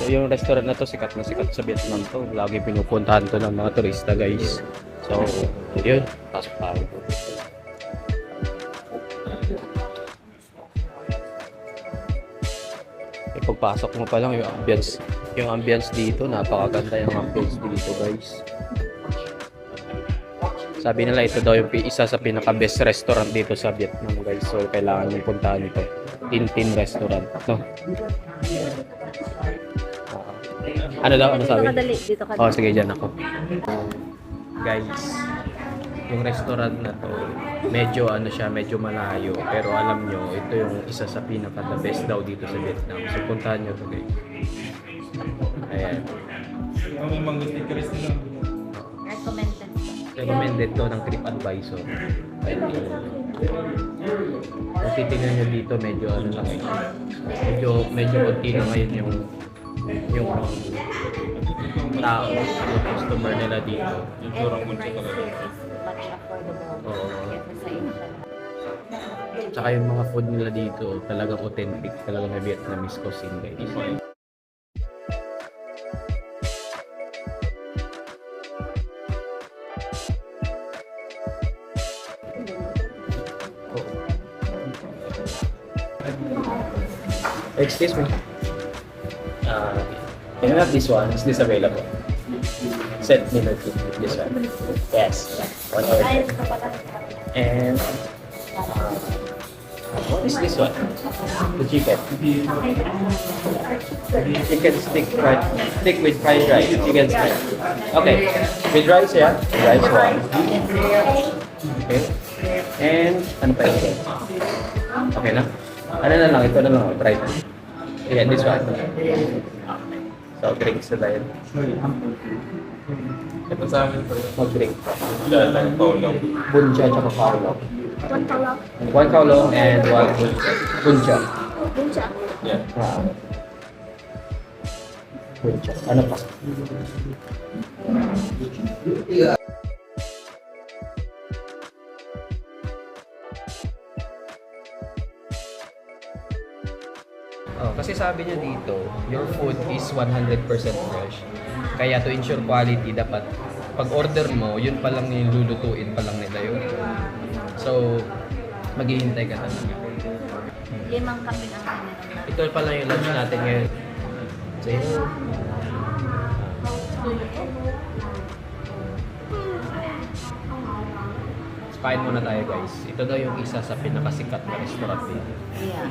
So yung restaurant na to sikat na sikat sa Vietnam to. Lagi pinupuntahan to ng mga turista guys. So yun, pasok tayo. Pagpasok mo pa lang yung ambience dito, napakaganda yung ambience dito guys. Sabi nila ito daw yung isa sa pinaka best restaurant dito sa Vietnam guys. So kailangan yung puntahan ito. Tin Tin Restaurant, no? Ano daw? Ano sabi? Dito ka. Oh, sige, dyan ako. Guys, yung restaurant na to, medyo ano siya, medyo malayo. Pero alam nyo, ito yung isa sa pinaka the best daw dito sa Vietnam. So puntahan nyo to guys. Ayan. Recommended. Recommended to ng TripAdvisor. Kung titignan nyo dito, medyo ano lang medyo konti na ngayon yung tao, yung customer nila dito. And the price here is much affordable. Oo. Kesa sa Asia. Tsaka yung mga food nila dito, talagang authentic, talagang may Vietnamese cuisine guys. Excuse me. Can you have this one? Is this available? Set dinner to this one. Yes. One order. And what is this one? The chicken. Chicken stick with fried rice. Chicken stick. Okay. With rice, yeah? With rice one. Okay. And ano pa yun? Okay na? Ano na lang? Ito na lang. Try na. Yeah, this one. So, drinks na tayo. Ito sa amin po. Mag-drink. Paulong. Buncha tsaka Paolo. One color. One Paolo and one buncha. Buncha. Yeah. Buncha. Ano pa? Oh, kasi sabi niya dito, your food is 100% fresh. Kaya to ensure quality, dapat pag order mo, yun pa lang nilulutuin pa lang nila yun. So, maghihintay ka talaga. 5 kape ang kanilang. Ito pa lang yung lunch natin ngayon. So, yun. Kain muna tayo guys. Ito daw yung isa sa pinakasikat na restaurant dito. Yeah.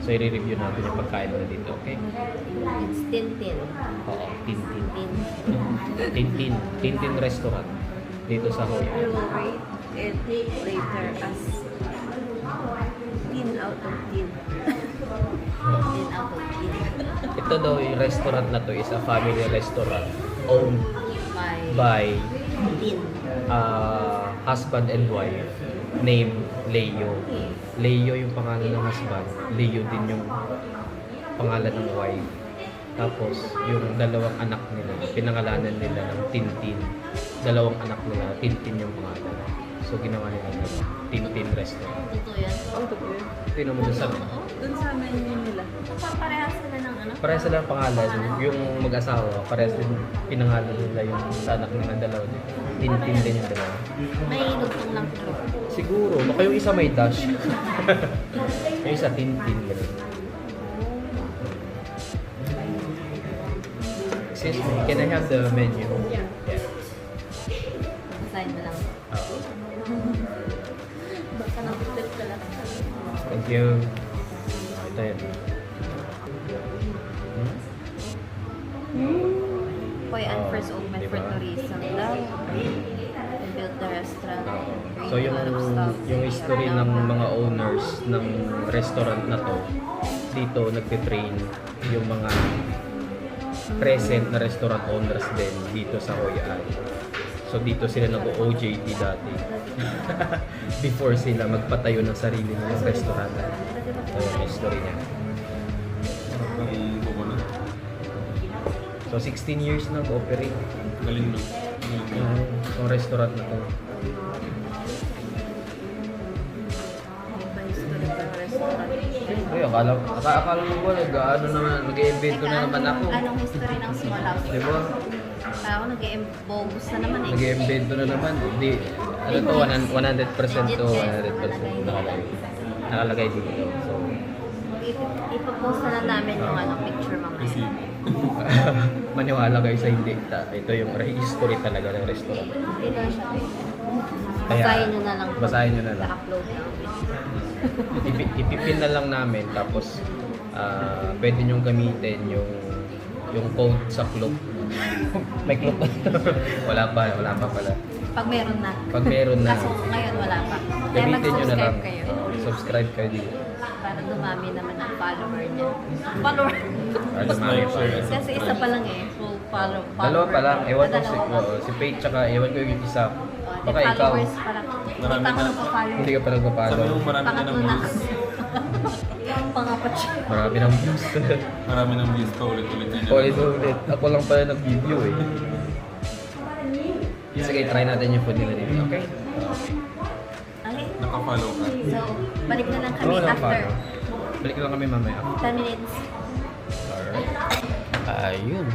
So, i-review natin yung pagkain nila dito, okay? It's Tin Tin. Oo, Tin Tin. Tin. Tin Tin Restaurant dito sa Hoi An. You will rate it later as 10 out of 10. 10 out of 10. Ito daw yung restaurant na to is a family restaurant owned by Tin. husband and wife named Leo. Leo yung pangalan ng husband, Leo din yung pangalan ng wife. Tapos yung dalawang anak nila, pinangalanan nila ng Tintin. Dalawang anak nila, Tintin yung pangalan. So ginawa nila ng Tintin Restaurant. Totoo yan. Ang totoo yun. Tingnan mo dun sa Doon sa menu nila. Parehas sila ng ano? parehas sila ang pangalan. Yung mag-asawa, parehas din pinangalan nila yung sa anak nila dalawa. Tintin din yung dalawa. May lugtong lang ito. Siguro, baka yung isa may dash. Yung isa Tintin. Ganun. Excuse me, can I have the menu? Yeah. Sign mo lang. Oo. Baka nag-flip ka lang. Thank you. Ito yun. Hoi An first open Diba? for tourism daw. They built the restaurant. So yung history ng mga owners ng restaurant na to, dito nagtitrain yung mga present na restaurant owners din dito sa Hoi An. So dito sila nag-OJT dati. Before sila magpatayo ng sarili nilang restaurant. So yung history niya. So 16 years na nag-operate. Galing no. Yung restaurant na to. Historical restaurant. Siyempre, akala mo ba, nag-ano naman, nag-invento na naman ako. Anong history ng small house? Di ba? Ako nag-bogus na naman eh. Nag-invento na naman. Hindi, ano to, 100% to 100% nakalagay dito. So, Ipopost na lang namin yung picture mamaya. Kasi, maniwala kayo sa hindi. Ito yung history talaga ng restaurant. Dito na siya. Kaya, Basahin nyo na lang. basahin nyo na lang. Sa-upload na. Ipipin na lang namin tapos pwede nyong gamitin yung code sa club. May club pa. wala pa pala. Pag meron na. Pag meron na, Kaso ngayon wala pa. Kaya gamitin nyo na lang. mag-subscribe kayo. Subscribe kayo dito. Para dumami naman ang follower niya. Follower? Para dumami pa. Kasi isa pa lang eh. Full follower. Dalawa pa lang. Ewan ko Dalawa si Paige tsaka ewan ko yung isa. pa. Baka ikaw. Followers pa lang. Marami Hindi pa ako na. nagpa-follow. Hindi ka pa nagpapalo. sabi mo marami ka ng Pangatlo na. views. Pangapat siya. Marami ng views. Marami ng views pa ulit-ulit na Ulit. Ako lang pala nag-video eh. Sige, try natin yung food nila dito. Okay? Okay. Nakafollow ka. So, balik na lang kami Oo, after Balik lang kami mamaya. 10 minutes. Alright. Ayun.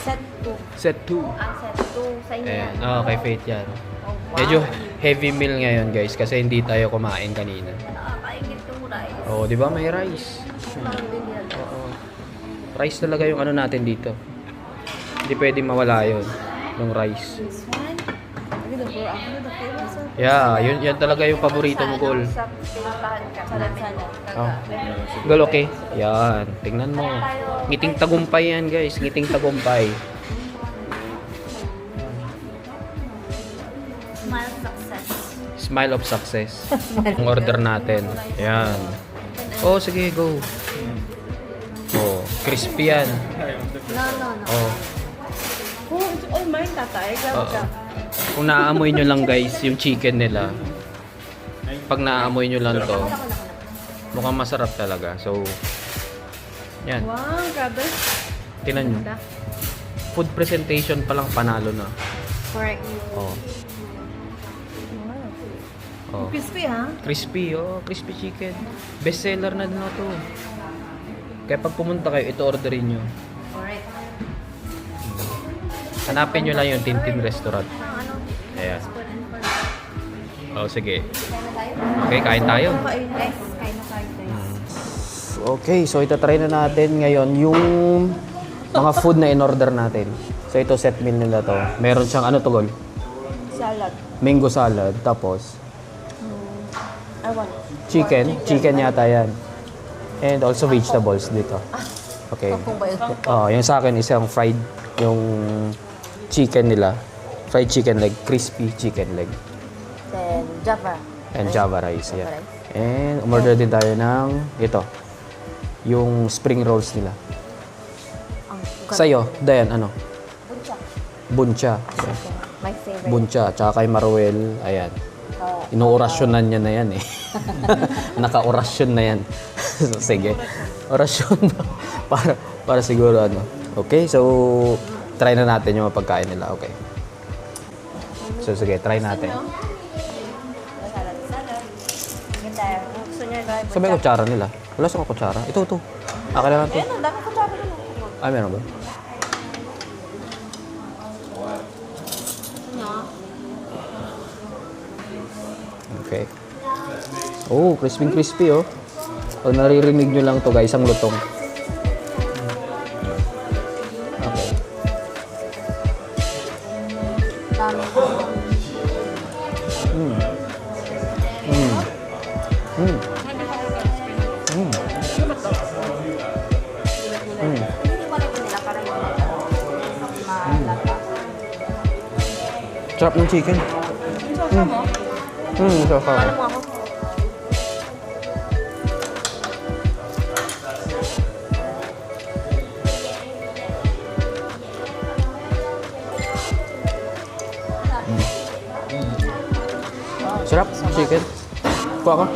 Set 2. Set 2. Set 2 sa inyo Ayan. yan. Kay Faith yan. Oh, wow. Medyo heavy meal ngayon guys kasi hindi tayo kumain kanina. Nakakaingit yung rice. Oh, di ba may rice? Parang bilyan. Oo. Rice talaga yung ano natin dito. Hindi pwedeng mawala yun. Yung rice. This one? Ano the for ako the favorite one? Yeah, yan talaga yung paborito mo, Gol. Sa pinuntahan ka. Salad. Oh. Gol, okay? Yan. Tingnan mo. Ngiting tagumpay yan, guys. Ngiting tagumpay. Smile success. Smile of success. Ang order natin. Yan. Oh, sige, go. Oh, crispy yan. No. Oh. Oh, may tatay. Oo. Kung naaamoy nyo lang guys, yung chicken nila. Pag naaamoy nyo lang to, mukhang masarap talaga. So, yan. Wow, grabe. Tinan nyo. Food presentation pa lang panalo na. Correct. Oh. Oh. Crispy ha? Crispy, oh. Crispy chicken. Best seller na din to. Kaya pag pumunta kayo, ito orderin nyo. Correct. Hanapin nyo lang yung Tintin Restaurant. Ano? Ayan. Spoon and fork. Oh, sige. Kain na tayo? Okay, kain tayo. Yes, kain na tayo guys. Okay, so itatry na natin ngayon yung mga food na in-order natin. So ito set meal nila to. Meron siyang ano to, Gol? Salad. Mango salad. Tapos I want chicken yata yan. And also vegetables dito. Okay. Yung sa akin isang fried yung chicken nila. Fried chicken leg, crispy chicken leg. Then Java. And Java rice, Java yeah. rice. And umorder din tayo ng ito. Yung spring rolls nila. Sa'yo, Dayan, ano? Buncha. Yeah. My favorite. Buncha, tsaka kay Maruel, ayan. Inuorasyonan niya na yan eh. Naka-orasyon na yan. So, sige. Orasyon para siguro ano. Okay, so try na natin yung mapagkain nila. Okay. So sige, try natin. Salad. Sige tayo. Gusto niya tayo. So may kutsara nila. Wala sa kutsara. Ito. Akin na lang to. Ayun, ang dami ko sabi doon. Ay, meron ba? Okay. Oh, crispy oh. Pag naririnig nyo lang to guys, ang lutong. Okay. Dami ko. Mm. Mm. Mm. Mm. Mm. Hindi ko rin nila para yung malata. Sarap ng chicken. Sosa mo? Sarap ka. Alam mo ako. Sarap, chicken. Kuha ka.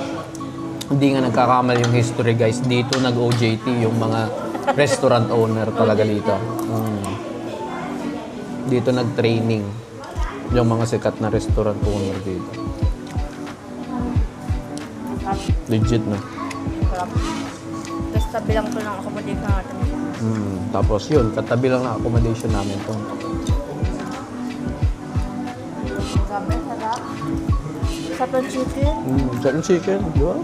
Hindi nga nagkakamal yung history guys. Dito nag-OJT yung mga restaurant owner talaga dito. Dito nag-training. Yung mga sikat na restaurant owner dito. Legit, no? Sarap. Tapos tabi lang to ng accommodation natin. Tapos yun, katabi lang na accommodation namin to. Grabe, sarap. Sarap ng chicken. Sarap ng chicken, di ba?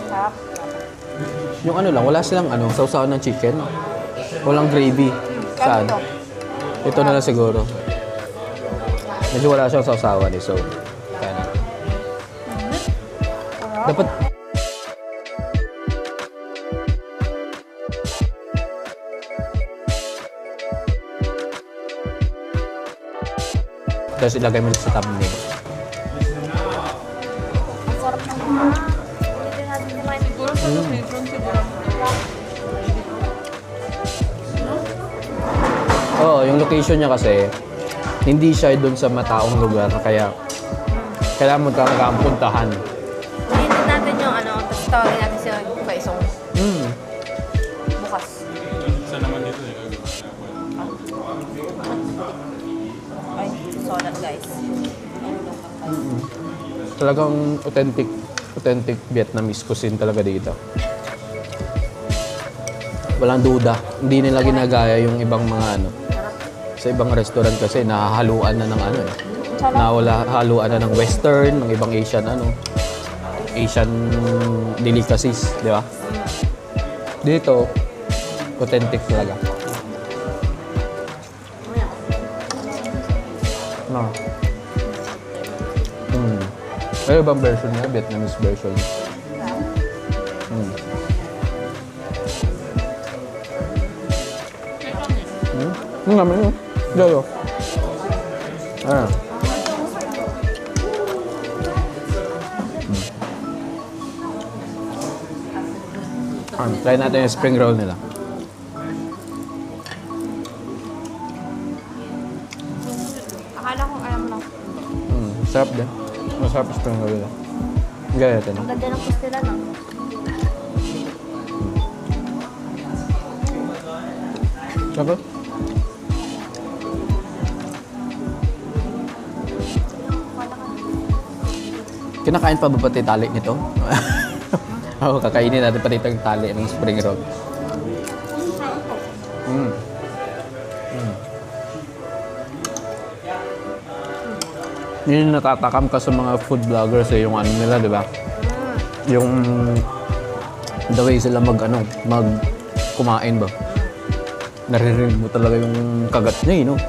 Sarap. Yung ano lang, wala silang sausawan ng chicken. Walang gravy. Saan? Ito. Ito na lang siguro. Medyo wala siyang sausawan so kaya na. Dapat tapos ilagay mo sa thumbnail. Ang sarap ng mga. Hindi natin kumain. Siguro sa location siguro. Oo, yung location niya kasi hindi siya doon sa mataong lugar kaya kailangan mo talaga ang puntahan. Hindi natin yung tapos tawagin natin siya paisong bukas. Isa naman dito eh. Ay, solat guys. Talagang authentic Vietnamese cuisine talaga dito. Walang duda. Hindi nila ginagaya yung ibang mga sa ibang restaurant kasi nahahaluan na ng haluan na ng western, ng ibang Asian delicacies, di ba? Dito, authentic talaga. No. Ano ibang version niya? Vietnamese version. Ang naman yun. Dito. Try natin yung spring roll nila. Akala ko alam lang. Sarap din. Masarap yung spring roll nila. Gaya natin. Ang ganda ng pastila no? Sarap. Kinakain pa ba pati tali nito? Oo, kakainin natin pati itong tali ng spring roll. Yun yung natatakam ka sa mga food vloggers yung nila, di ba? Yung the way sila mag kumain ba? Naririnig mo talaga yung kagat niya, no?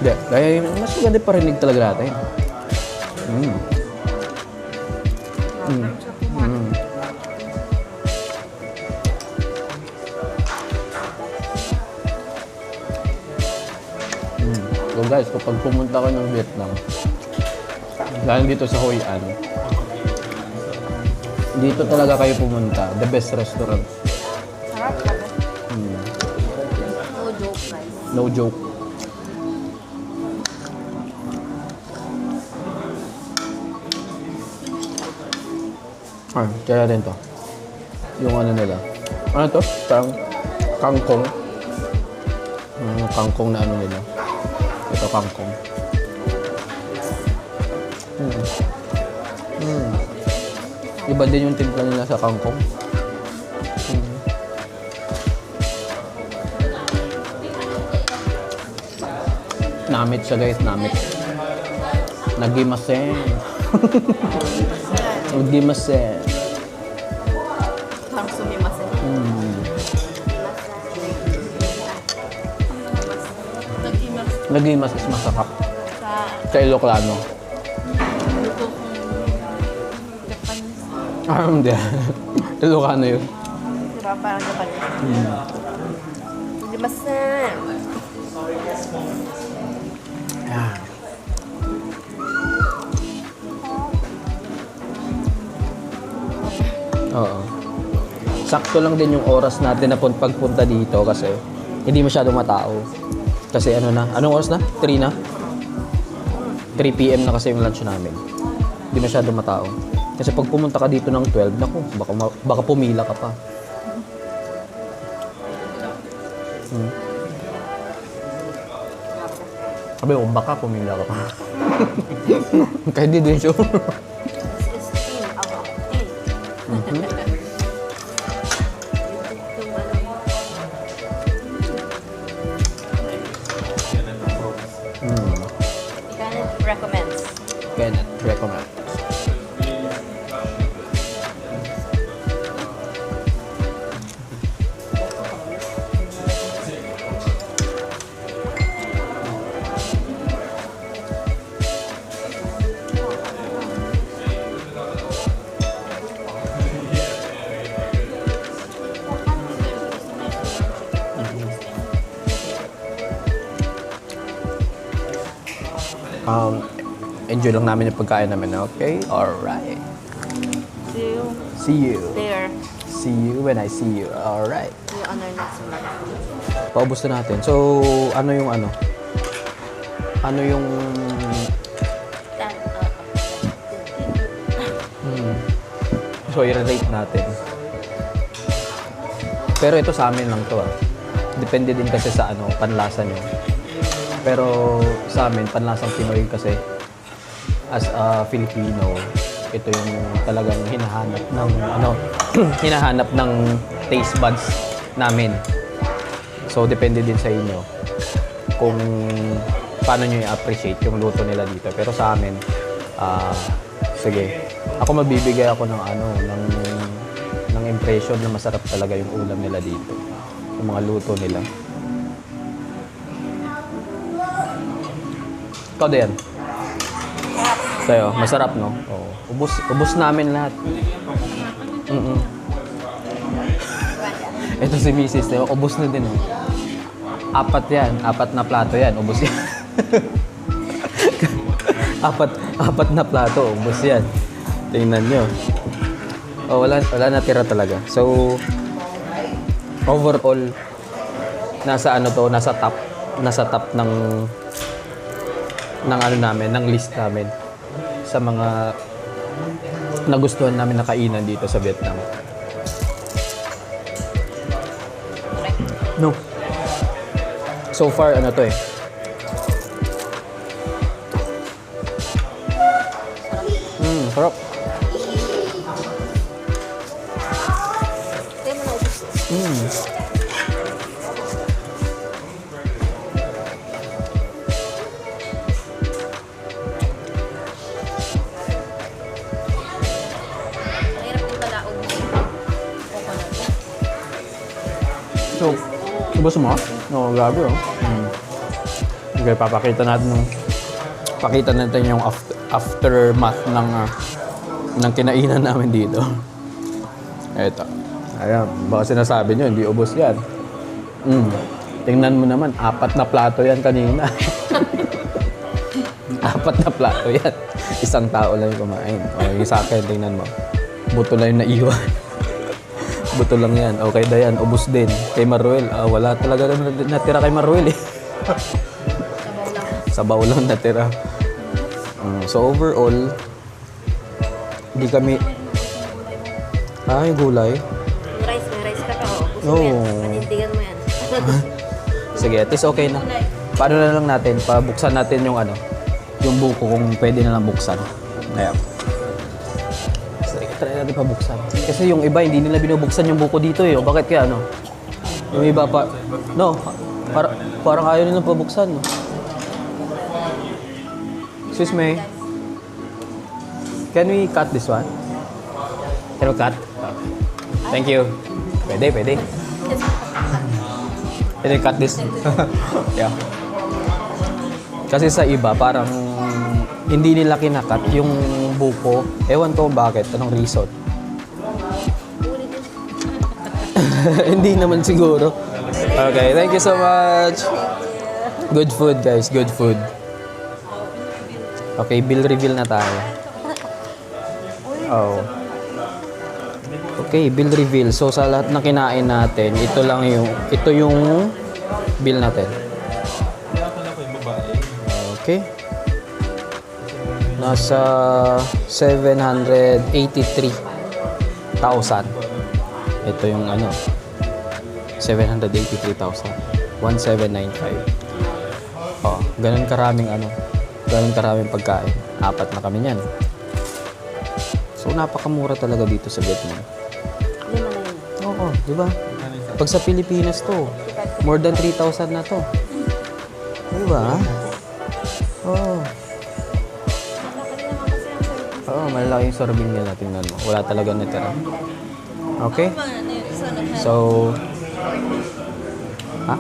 Kaya mas maganda parinig talaga natin. So guys, kapag pumunta ka ng Vietnam, dahil dito sa Hoi An, dito talaga kayo pumunta. The best restaurant. Sarap talaga. No joke guys. No joke. Kaya rin to. Yung nila. Ano to? Parang kangkong. Kangkong na nila. Ito kangkong. Iba din yung timpla nila sa kangkong. Namit siya guys, namit. Nagimasen. Nagimasen. Parang sumimasin. Nagimas is masakap. Sa Sa Ilocano. luto kong Japanese. Hindi. Ilocano yun. Diba? Parang Japanese. Sumimasin. Yan. Oo. Sakto lang din yung oras natin na pagpunta dito kasi hindi masyadong matao. Kasi anong oras na? 3 na? 3 p.m. na kasi yung lunch namin. Hindi masyadong matao. Kasi pag pumunta ka dito ng 12, naku, baka pumila ka pa. Sabi ko, baka pumila ka pa. Kaya di din sure. This is tin. Ako, tin. Kenneth recommends. Kenneth recommend. Enjoy lang namin yung pagkain namin, okay? Alright. See you See you. there. See you when I see you. Alright. See you on our next vlog. Paubos na natin. So, ano yung ano? Ano yung... So, i-rate natin. Pero ito sa amin lang to ah. Depende din kasi sa ano, panlasa nyo. Pero sa amin, panlasang Pinoy kasi as a Filipino, ito yung talagang hinahanap ng ano, hinahanap ng taste buds namin. So depende din sa inyo kung paano nyo i-appreciate yung luto nila dito. Pero sa amin, sige, ako magbibigay ako ng ano, ng impression na masarap talaga yung ulam nila dito. Yung mga luto nila. Ikaw din. Sa'yo, masarap, no? Oo. Ubus namin lahat. Ito si Mrs. Teo, ubus na din. Oh. 4 yan. 4 na plato yan. Ubus yan. 4 na plato. Ubus yan. Tingnan nyo. Oh, wala natira talaga. So, overall, nasa ano to, nasa top ng ano namin, ng list namin sa mga nagustuhan namin na kainan dito sa Vietnam. No. So far, ano to eh. Sarap. Hindi mo na ubus. Mahirap yung balaog mo. Coconut. So, ubos mo? No, grabe oh. Okay, pakita natin yung aftermath ng kinainan namin dito. Eto. Ayan, baka sinasabi nyo, hindi ubos yan. Tingnan mo naman, 4 na plato yan kanina. 4 na plato yan. Isang tao lang yung kumain. Okay, sa akin, tingnan mo. Buto lang yung naiwan. Buto lang yan. Okay, Dayan, ubos din. Kay Maruel, wala talaga natira kay Maruel eh. Sabaw lang natira. So overall, hindi kami... yung gulay. May rice ka pa. Ubus No. mo yan. Panindigan mo yan. Sige, at least okay na. Paano na lang natin, pabuksan natin yung ano, yung buko kung pwede na lang buksan. Ayan. Sige, try natin pabuksan. Kasi yung iba, hindi nila binubuksan yung buko dito eh. O bakit kaya ano? Yung iba pa... No, parang ayaw nila pabuksan. No? Excuse me. Can we cut this one? Can we cut? Thank you. Pwede. Can we cut this? Yeah. Kasi sa iba, parang hindi nila kinakat yung buko. Ewan ko bakit. Anong reason? Hindi naman siguro. Okay, thank you so much. Good food, guys. Good food. Okay, bill reveal na tayo. Oh. Okay, bill reveal. So sa lahat ng kinain natin, ito yung bill natin. Okay. Nasa 783,000. Ito yung ano, 783,000. 1,795. Oh, ganun karaming ganun karaming pagkain. 4 na kami niyan. So, napakamura talaga dito sa Vietnam. Lima na yun. Oo, di ba? Pag sa Pilipinas to, more than 3,000 na to. Di ba? Oo. Oo, malaki yung sorbing nila. Tingnan mo. Wala talaga natira. Okay? So, ha?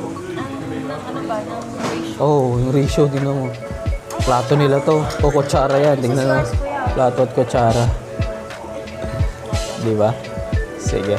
Oh, yung ratio, tingnan mo. Plato nila to. O, kutsara yan. Tingnan mo. Plato at kutsara. Di ba? Sige.